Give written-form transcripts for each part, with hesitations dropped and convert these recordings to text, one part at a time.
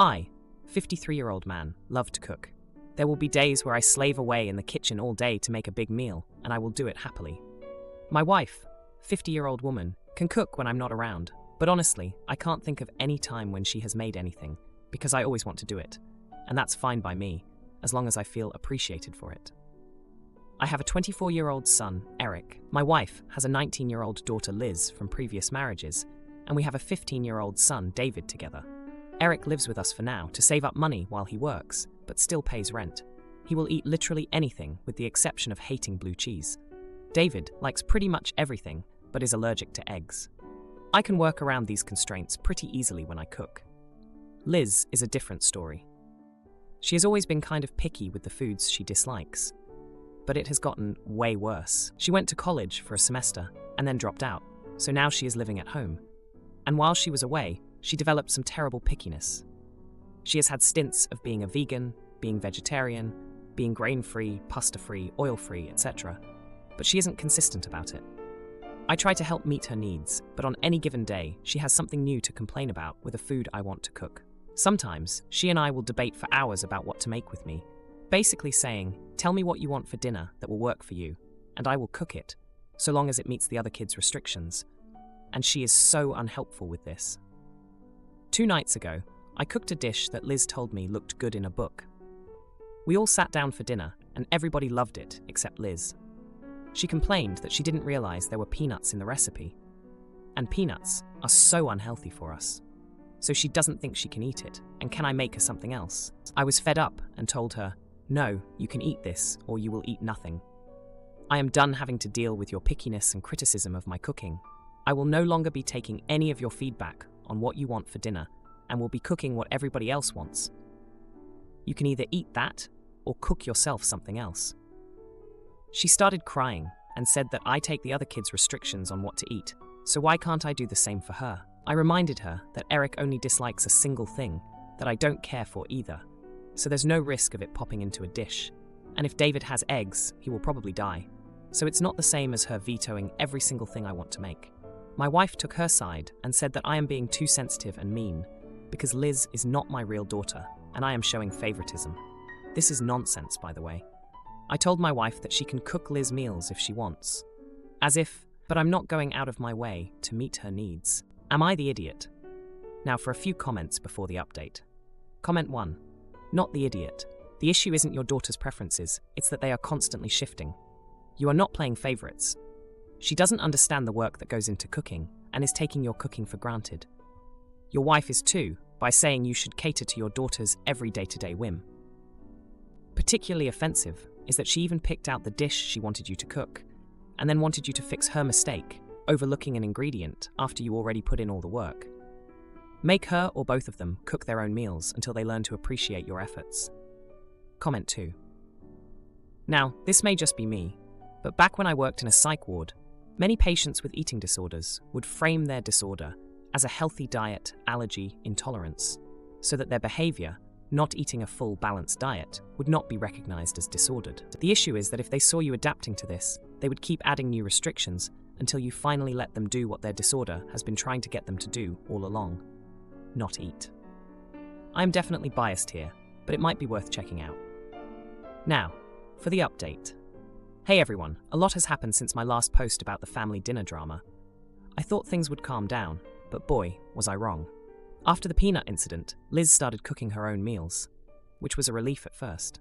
I, 53-year-old man, love to cook. There will be days where I slave away in the kitchen all day to make a big meal, and I will do it happily. My wife, 50-year-old woman, can cook when I'm not around, but honestly, I can't think of any time when she has made anything, because I always want to do it, and that's fine by me, as long as I feel appreciated for it. I have a 24-year-old son, Eric. My wife has a 19-year-old daughter, Liz, from previous marriages, and we have a 15-year-old son, David, together. Eric lives with us for now to save up money while he works, but still pays rent. He will eat literally anything with the exception of hating blue cheese. David likes pretty much everything, but is allergic to eggs. I can work around these constraints pretty easily when I cook. Liz is a different story. She has always been kind of picky with the foods she dislikes, but it has gotten way worse. She went to college for a semester and then dropped out, so now she is living at home. And while she was away, she developed some terrible pickiness. She has had stints of being a vegan, being vegetarian, being grain-free, pasta-free, oil-free, etc., but she isn't consistent about it. I try to help meet her needs, but on any given day, she has something new to complain about with a food I want to cook. Sometimes, she and I will debate for hours about what to make with me, basically saying, "Tell me what you want for dinner that will work for you, and I will cook it, so long as it meets the other kids' restrictions." And she is so unhelpful with this. 2 nights ago, I cooked a dish that Liz told me looked good in a book. We all sat down for dinner, and everybody loved it except Liz. She complained that she didn't realize there were peanuts in the recipe. And peanuts are so unhealthy for us. So she doesn't think she can eat it, and can I make her something else? I was fed up and told her, "No, you can eat this, or you will eat nothing. I am done having to deal with your pickiness and criticism of my cooking. I will no longer be taking any of your feedback on what you want for dinner, and will be cooking what everybody else wants. You can either eat that, or cook yourself something else." She started crying and said that I take the other kids' restrictions on what to eat, so why can't I do the same for her? I reminded her that Eric only dislikes a single thing that I don't care for either, so there's no risk of it popping into a dish. And if David has eggs, he will probably die. So it's not the same as her vetoing every single thing I want to make. My wife took her side and said that I am being too sensitive and mean, because Liz is not my real daughter, and I am showing favoritism. This is nonsense, by the way. I told my wife that she can cook Liz meals if she wants. But I'm not going out of my way to meet her needs. Am I the idiot? Now for a few comments before the update. Comment 1. Not the idiot. The issue isn't your daughter's preferences, it's that they are constantly shifting. You are not playing favorites. She doesn't understand the work that goes into cooking, and is taking your cooking for granted. Your wife is too, by saying you should cater to your daughter's every day-to-day whim. Particularly offensive is that she even picked out the dish she wanted you to cook, and then wanted you to fix her mistake, overlooking an ingredient after you already put in all the work. Make her or both of them cook their own meals until they learn to appreciate your efforts. Comment 2. Now, this may just be me, but back when I worked in a psych ward, many patients with eating disorders would frame their disorder as a healthy diet, allergy, intolerance, so that their behavior, not eating a full, balanced diet, would not be recognized as disordered. The issue is that if they saw you adapting to this, they would keep adding new restrictions until you finally let them do what their disorder has been trying to get them to do all along: not eat. I am definitely biased here, but it might be worth checking out. Now, for the update. Hey everyone, a lot has happened since my last post about the family dinner drama. I thought things would calm down, but boy, was I wrong. After the peanut incident, Liz started cooking her own meals, which was a relief at first.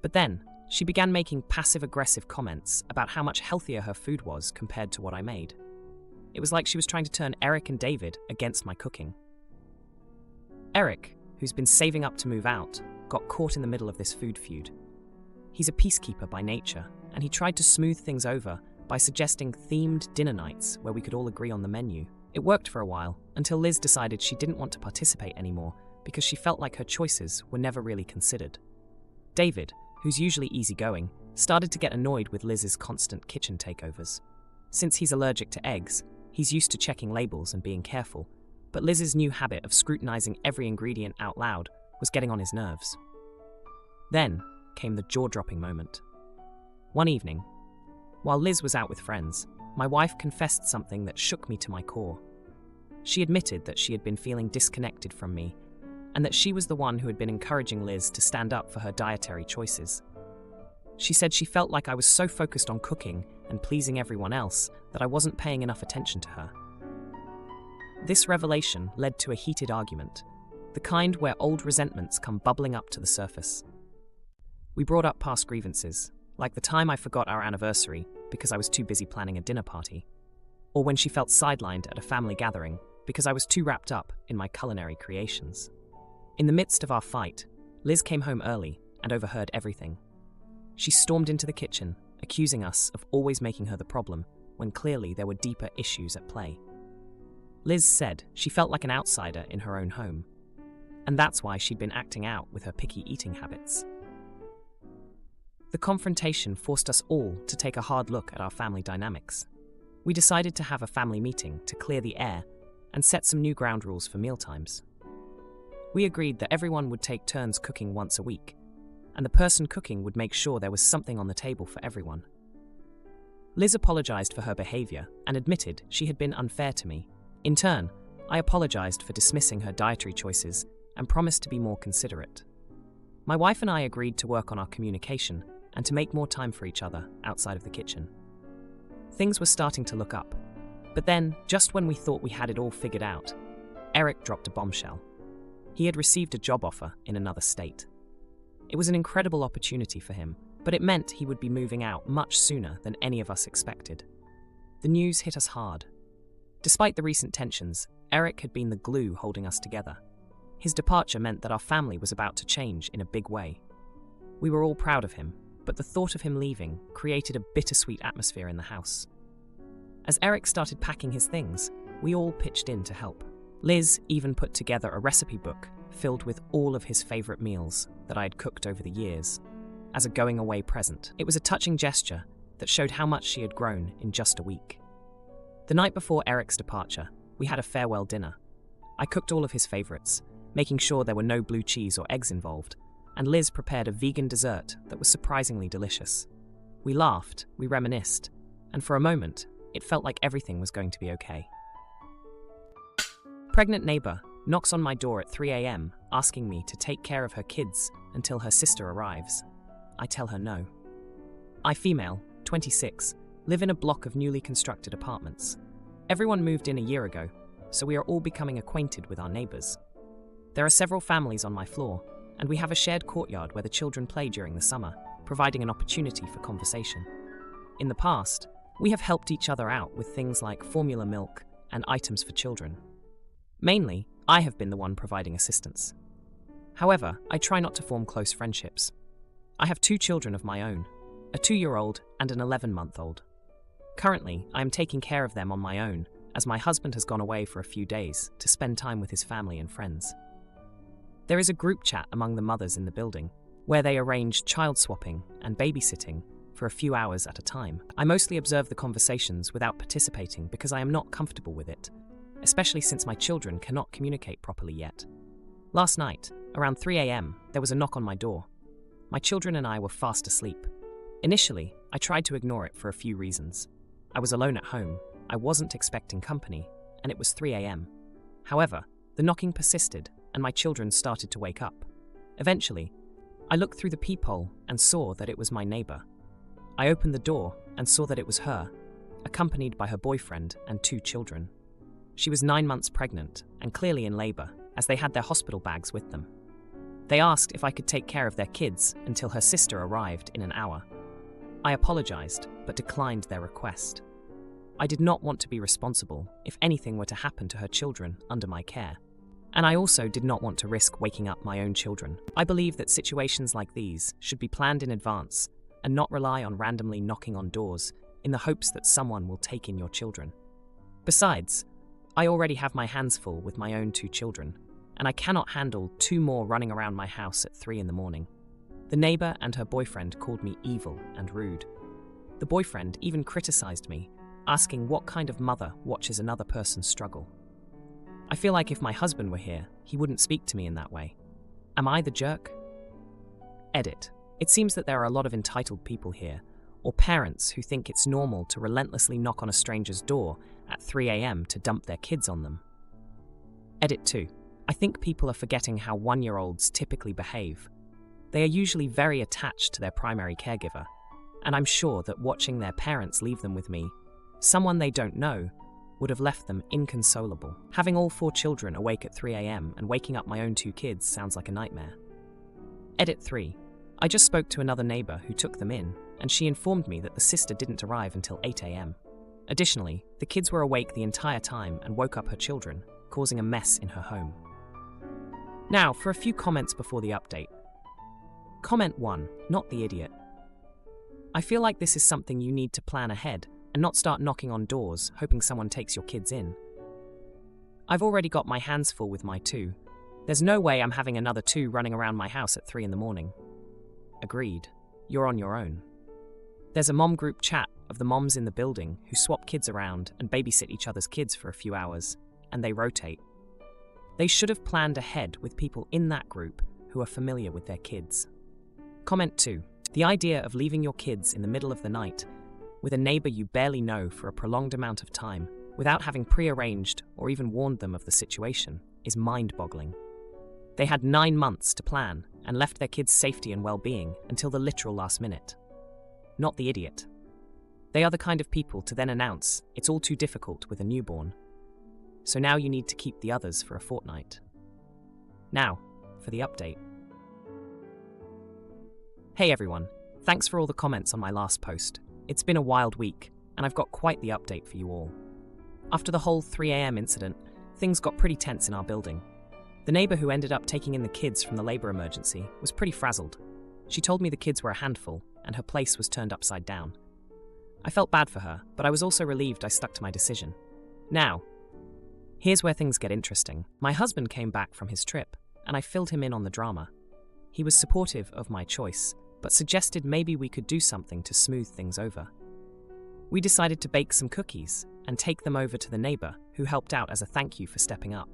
But then, she began making passive-aggressive comments about how much healthier her food was compared to what I made. It was like she was trying to turn Eric and David against my cooking. Eric, who's been saving up to move out, got caught in the middle of this food feud. He's a peacekeeper by nature, and he tried to smooth things over by suggesting themed dinner nights where we could all agree on the menu. It worked for a while, until Liz decided she didn't want to participate anymore because she felt like her choices were never really considered. David, who's usually easygoing, started to get annoyed with Liz's constant kitchen takeovers. Since he's allergic to eggs, he's used to checking labels and being careful, but Liz's new habit of scrutinizing every ingredient out loud was getting on his nerves. Then came the jaw-dropping moment. One evening, while Liz was out with friends, my wife confessed something that shook me to my core. She admitted that she had been feeling disconnected from me and that she was the one who had been encouraging Liz to stand up for her dietary choices. She said she felt like I was so focused on cooking and pleasing everyone else that I wasn't paying enough attention to her. This revelation led to a heated argument, the kind where old resentments come bubbling up to the surface. We brought up past grievances, like the time I forgot our anniversary because I was too busy planning a dinner party, or when she felt sidelined at a family gathering because I was too wrapped up in my culinary creations. In the midst of our fight, Liz came home early and overheard everything. She stormed into the kitchen, accusing us of always making her the problem, when clearly there were deeper issues at play. Liz said she felt like an outsider in her own home, and that's why she'd been acting out with her picky eating habits. The confrontation forced us all to take a hard look at our family dynamics. We decided to have a family meeting to clear the air and set some new ground rules for mealtimes. We agreed that everyone would take turns cooking once a week, and the person cooking would make sure there was something on the table for everyone. Liz apologized for her behavior and admitted she had been unfair to me. In turn, I apologized for dismissing her dietary choices and promised to be more considerate. My wife and I agreed to work on our communication and to make more time for each other outside of the kitchen. Things were starting to look up, but then, just when we thought we had it all figured out, Eric dropped a bombshell. He had received a job offer in another state. It was an incredible opportunity for him, but it meant he would be moving out much sooner than any of us expected. The news hit us hard. Despite the recent tensions, Eric had been the glue holding us together. His departure meant that our family was about to change in a big way. We were all proud of him, but the thought of him leaving created a bittersweet atmosphere in the house. As Eric started packing his things, we all pitched in to help. Liz even put together a recipe book filled with all of his favorite meals that I had cooked over the years, as a going-away present. It was a touching gesture that showed how much she had grown in just a week. The night before Eric's departure, we had a farewell dinner. I cooked all of his favorites, making sure there were no blue cheese or eggs involved, and Liz prepared a vegan dessert that was surprisingly delicious. We laughed, we reminisced, and for a moment, it felt like everything was going to be okay. Pregnant neighbor knocks on my door at 3 a.m. asking me to take care of her kids until her sister arrives. I tell her no. I, female, 26, live in a block of newly constructed apartments. Everyone moved in a year ago, so we are all becoming acquainted with our neighbors. There are several families on my floor, and we have a shared courtyard where the children play during the summer, providing an opportunity for conversation. In the past, we have helped each other out with things like formula milk and items for children. Mainly, I have been the one providing assistance. However, I try not to form close friendships. I have 2 children of my own, a 2-year-old and an 11-month-old. Currently, I am taking care of them on my own, as my husband has gone away for a few days to spend time with his family and friends. There is a group chat among the mothers in the building, where they arrange child swapping and babysitting for a few hours at a time. I mostly observe the conversations without participating because I am not comfortable with it, especially since my children cannot communicate properly yet. Last night, around 3 a.m., there was a knock on my door. My children and I were fast asleep. Initially, I tried to ignore it for a few reasons. I was alone at home, I wasn't expecting company, and it was 3 a.m. However, the knocking persisted, and my children started to wake up. Eventually, I looked through the peephole and saw that it was my neighbor. I opened the door and saw that it was her, accompanied by her boyfriend and 2 children. She was 9 months pregnant and clearly in labor, as they had their hospital bags with them. They asked if I could take care of their kids until her sister arrived in an hour. I apologized, but declined their request. I did not want to be responsible if anything were to happen to her children under my care. And I also did not want to risk waking up my own children. I believe that situations like these should be planned in advance and not rely on randomly knocking on doors in the hopes that someone will take in your children. Besides, I already have my hands full with my own 2 children, and I cannot handle 2 more running around my house at 3 in the morning. The neighbor and her boyfriend called me evil and rude. The boyfriend even criticized me, asking what kind of mother watches another person struggle. I feel like if my husband were here, he wouldn't speak to me in that way. Am I the jerk? Edit. It seems that there are a lot of entitled people here, or parents who think it's normal to relentlessly knock on a stranger's door at 3 a.m. to dump their kids on them. Edit 2. I think people are forgetting how 1-year-olds typically behave. They are usually very attached to their primary caregiver, and I'm sure that watching their parents leave them with me, someone they don't know, would have left them inconsolable. Having all 4 children awake at 3 a.m. and waking up my own 2 kids sounds like a nightmare. Edit 3. I just spoke to another neighbor who took them in, and she informed me that the sister didn't arrive until 8 a.m. Additionally, the kids were awake the entire time and woke up her children, causing a mess in her home. Now, for a few comments before the update. Comment 1. Not the idiot. I feel like this is something you need to plan ahead and not start knocking on doors, hoping someone takes your kids in. I've already got my hands full with my 2. There's no way I'm having another 2 running around my house at 3 in the morning. Agreed. You're on your own. There's a mom group chat of the moms in the building who swap kids around and babysit each other's kids for a few hours, and they rotate. They should have planned ahead with people in that group who are familiar with their kids. Comment 2. The idea of leaving your kids in the middle of the night with a neighbor you barely know for a prolonged amount of time without having pre-arranged or even warned them of the situation is mind-boggling. They had 9 months to plan and left their kids' safety and well-being until the literal last minute. Not the idiot. They are the kind of people to then announce it's all too difficult with a newborn. So now you need to keep the others for a fortnight. Now, for the update. Hey everyone, thanks for all the comments on my last post. It's been a wild week, and I've got quite the update for you all. After the whole 3 a.m. incident, things got pretty tense in our building. The neighbor who ended up taking in the kids from the labor emergency was pretty frazzled. She told me the kids were a handful, and her place was turned upside down. I felt bad for her, but I was also relieved I stuck to my decision. Now, here's where things get interesting. My husband came back from his trip, and I filled him in on the drama. He was supportive of my choice, but suggested maybe we could do something to smooth things over. We decided to bake some cookies and take them over to the neighbor who helped out as a thank you for stepping up.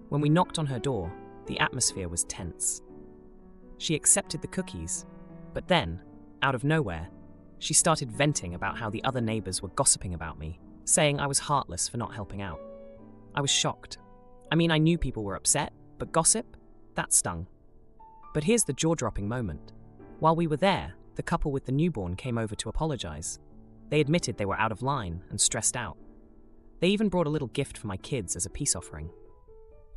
When we knocked on her door, the atmosphere was tense. She accepted the cookies, but then, out of nowhere, she started venting about how the other neighbors were gossiping about me, saying I was heartless for not helping out. I was shocked. I mean, I knew people were upset, but gossip? That stung. But here's the jaw-dropping moment. While we were there, the couple with the newborn came over to apologize. They admitted they were out of line and stressed out. They even brought a little gift for my kids as a peace offering.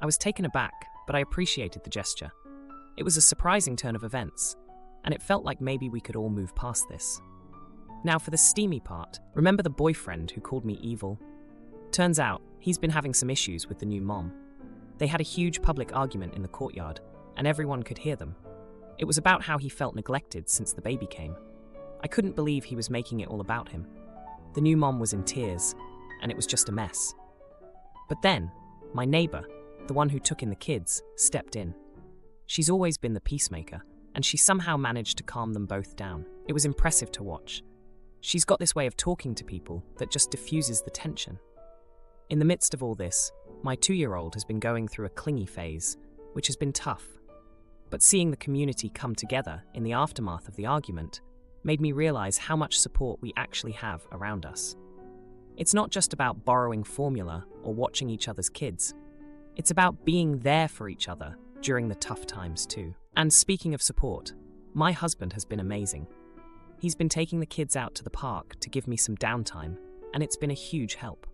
I was taken aback, but I appreciated the gesture. It was a surprising turn of events, and it felt like maybe we could all move past this. Now for the steamy part, remember the boyfriend who called me evil? Turns out, he's been having some issues with the new mom. They had a huge public argument in the courtyard, and everyone could hear them. It was about how he felt neglected since the baby came. I couldn't believe he was making it all about him. The new mom was in tears, and it was just a mess. But then, my neighbor, the one who took in the kids, stepped in. She's always been the peacemaker, and she somehow managed to calm them both down. It was impressive to watch. She's got this way of talking to people that just diffuses the tension. In the midst of all this, my 2-year-old has been going through a clingy phase, which has been tough. But seeing the community come together in the aftermath of the argument made me realize how much support we actually have around us. It's not just about borrowing formula or watching each other's kids. It's about being there for each other during the tough times too. And speaking of support, my husband has been amazing. He's been taking the kids out to the park to give me some downtime, and it's been a huge help.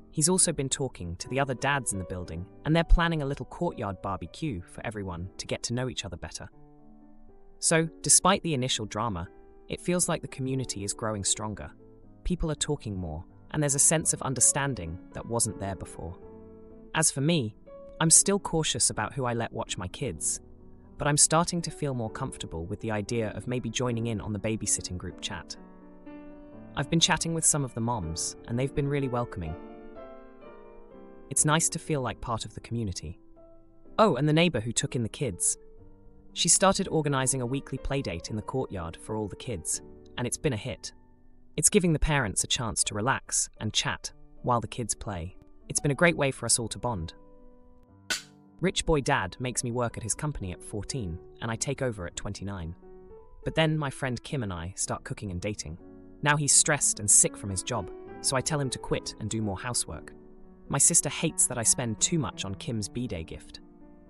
He's also been talking to the other dads in the building, and they're planning a little courtyard barbecue for everyone to get to know each other better. So, despite the initial drama, it feels like the community is growing stronger. People are talking more, and there's a sense of understanding that wasn't there before. As for me, I'm still cautious about who I let watch my kids, but I'm starting to feel more comfortable with the idea of maybe joining in on the babysitting group chat. I've been chatting with some of the moms, and they've been really welcoming. It's nice to feel like part of the community. Oh, and the neighbor who took in the kids. She started organizing a weekly playdate in the courtyard for all the kids, and it's been a hit. It's giving the parents a chance to relax and chat while the kids play. It's been a great way for us all to bond. Rich boy dad makes me work at his company at 14, and I take over at 29. But then my friend Kim and I start cooking and dating. Now he's stressed and sick from his job, so I tell him to quit and do more housework. My sister hates that I spend too much on Kim's B-Day gift.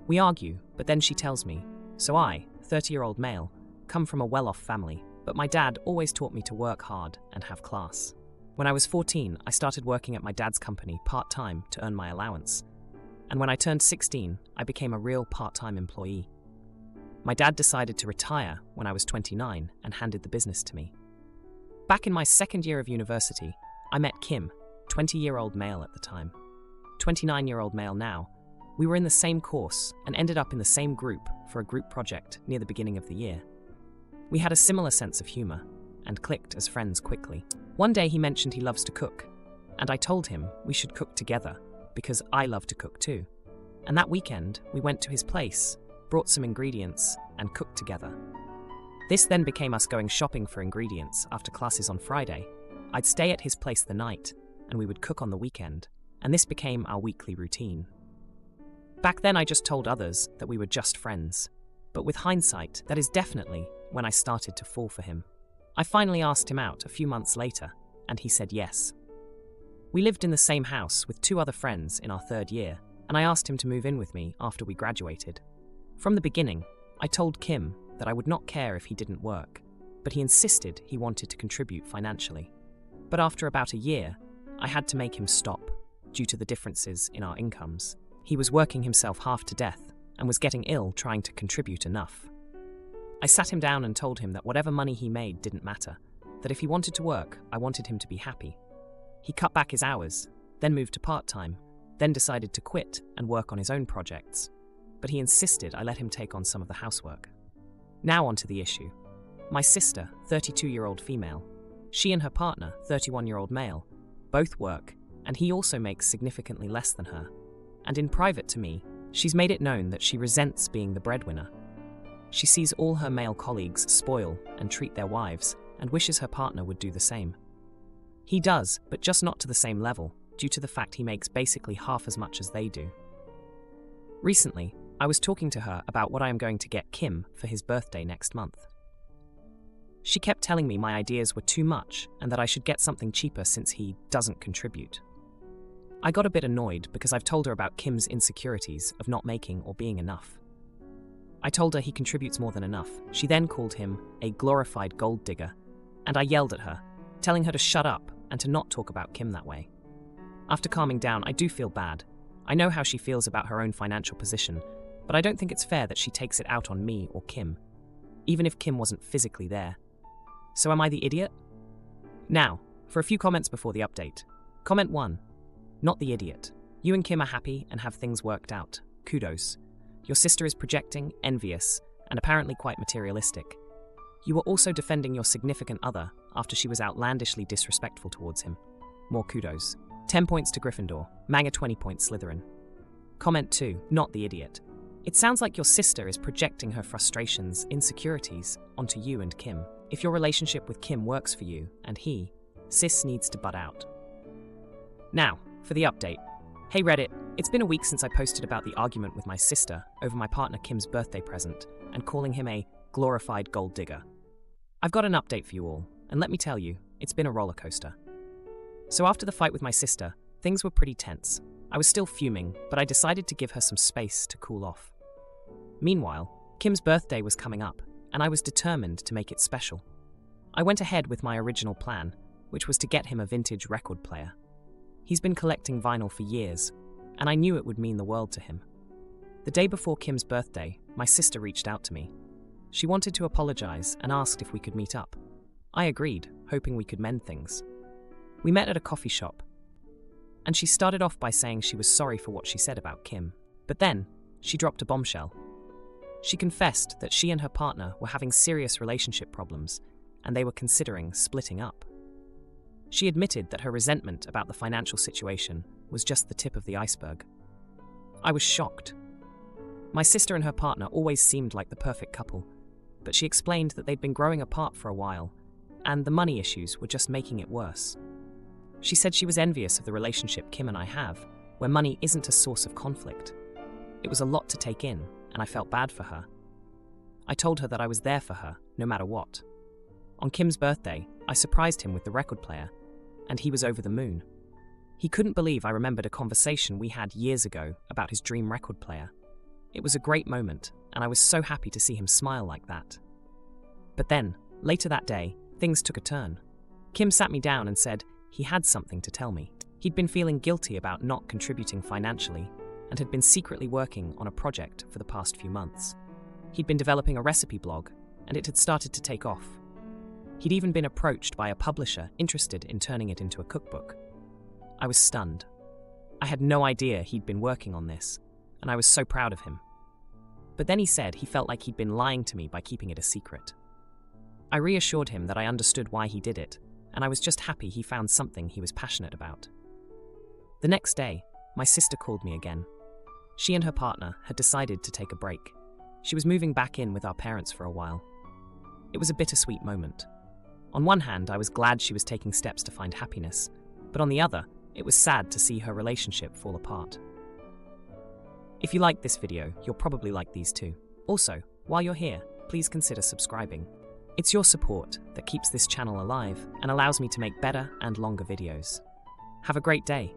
We argue, but then she tells me, so I, 30-year-old male, come from a well-off family, but my dad always taught me to work hard and have class. When I was 14, I started working at my dad's company part-time to earn my allowance. And when I turned 16, I became a real part-time employee. My dad decided to retire when I was 29 and handed the business to me. Back in my second year of university, I met Kim, 20-year-old male at the time. 29-year-old male now. We were in the same course and ended up in the same group for a group project near the beginning of the year. We had a similar sense of humor and clicked as friends quickly. One day he mentioned he loves to cook, and I told him we should cook together because I love to cook too. And that weekend, we went to his place, brought some ingredients, and cooked together. This then became us going shopping for ingredients after classes on Friday. I'd stay at his place the night, and we would cook on the weekend, and this became our weekly routine. Back then I just told others that we were just friends, but with hindsight, that is definitely when I started to fall for him. I finally asked him out a few months later, and he said yes. We lived in the same house with 2 other friends in our 3rd year, and I asked him to move in with me after we graduated. From the beginning, I told Kim that I would not care if he didn't work, but he insisted he wanted to contribute financially. But after about a year, I had to make him stop, due to the differences in our incomes. He was working himself half to death and was getting ill trying to contribute enough. I sat him down and told him that whatever money he made didn't matter, that if he wanted to work, I wanted him to be happy. He cut back his hours, then moved to part-time, then decided to quit and work on his own projects. But he insisted I let him take on some of the housework. Now onto the issue. My sister, 32-year-old female, she and her partner, 31-year-old male, both work, and he also makes significantly less than her. And in private to me, she's made it known that she resents being the breadwinner. She sees all her male colleagues spoil and treat their wives and wishes her partner would do the same. He does, but just not to the same level, due to the fact he makes basically half as much as they do. Recently, I was talking to her about what I am going to get Kim for his birthday next month. She kept telling me my ideas were too much and that I should get something cheaper since he doesn't contribute. I got a bit annoyed because I've told her about Kim's insecurities of not making or being enough. I told her he contributes more than enough. She then called him a glorified gold digger, and I yelled at her, telling her to shut up and to not talk about Kim that way. After calming down, I do feel bad. I know how she feels about her own financial position, but I don't think it's fair that she takes it out on me or Kim, even if Kim wasn't physically there. So am I the idiot? Now, for a few comments before the update. Comment 1. Not the idiot. You and Kim are happy and have things worked out. Kudos. Your sister is projecting, envious, and apparently quite materialistic. You were also defending your significant other after she was outlandishly disrespectful towards him. More kudos. 10 points to Gryffindor. Manga 20 points Slytherin. Comment 2. Not the idiot. It sounds like your sister is projecting her frustrations, insecurities, onto you and Kim. If your relationship with Kim works for you, and sis needs to butt out. Now, for the update. Hey Reddit, it's been a week since I posted about the argument with my sister over my partner Kim's birthday present and calling him a glorified gold digger. I've got an update for you all, and let me tell you, it's been a roller coaster. So after the fight with my sister, things were pretty tense. I was still fuming, but I decided to give her some space to cool off. Meanwhile, Kim's birthday was coming up, and I was determined to make it special. I went ahead with my original plan, which was to get him a vintage record player. He's been collecting vinyl for years, and I knew it would mean the world to him. The day before Kim's birthday, my sister reached out to me. She wanted to apologize and asked if we could meet up. I agreed, hoping we could mend things. We met at a coffee shop, and she started off by saying she was sorry for what she said about Kim. But then, she dropped a bombshell. She confessed that she and her partner were having serious relationship problems, and they were considering splitting up. She admitted that her resentment about the financial situation was just the tip of the iceberg. I was shocked. My sister and her partner always seemed like the perfect couple, but she explained that they'd been growing apart for a while, and the money issues were just making it worse. She said she was envious of the relationship Kim and I have, where money isn't a source of conflict. It was a lot to take in, and I felt bad for her. I told her that I was there for her, no matter what. On Kim's birthday, I surprised him with the record player, and he was over the moon. He couldn't believe I remembered a conversation we had years ago about his dream record player. It was a great moment, and I was so happy to see him smile like that. But then, later that day, things took a turn. Kim sat me down and said he had something to tell me. He'd been feeling guilty about not contributing financially and had been secretly working on a project for the past few months. He'd been developing a recipe blog, and it had started to take off. He'd even been approached by a publisher interested in turning it into a cookbook. I was stunned. I had no idea he'd been working on this, and I was so proud of him. But then he said he felt like he'd been lying to me by keeping it a secret. I reassured him that I understood why he did it, and I was just happy he found something he was passionate about. The next day, my sister called me again. She and her partner had decided to take a break. She was moving back in with our parents for a while. It was a bittersweet moment. On one hand, I was glad she was taking steps to find happiness, but on the other, it was sad to see her relationship fall apart. If you liked this video, you'll probably like these too. Also, while you're here, please consider subscribing. It's your support that keeps this channel alive and allows me to make better and longer videos. Have a great day.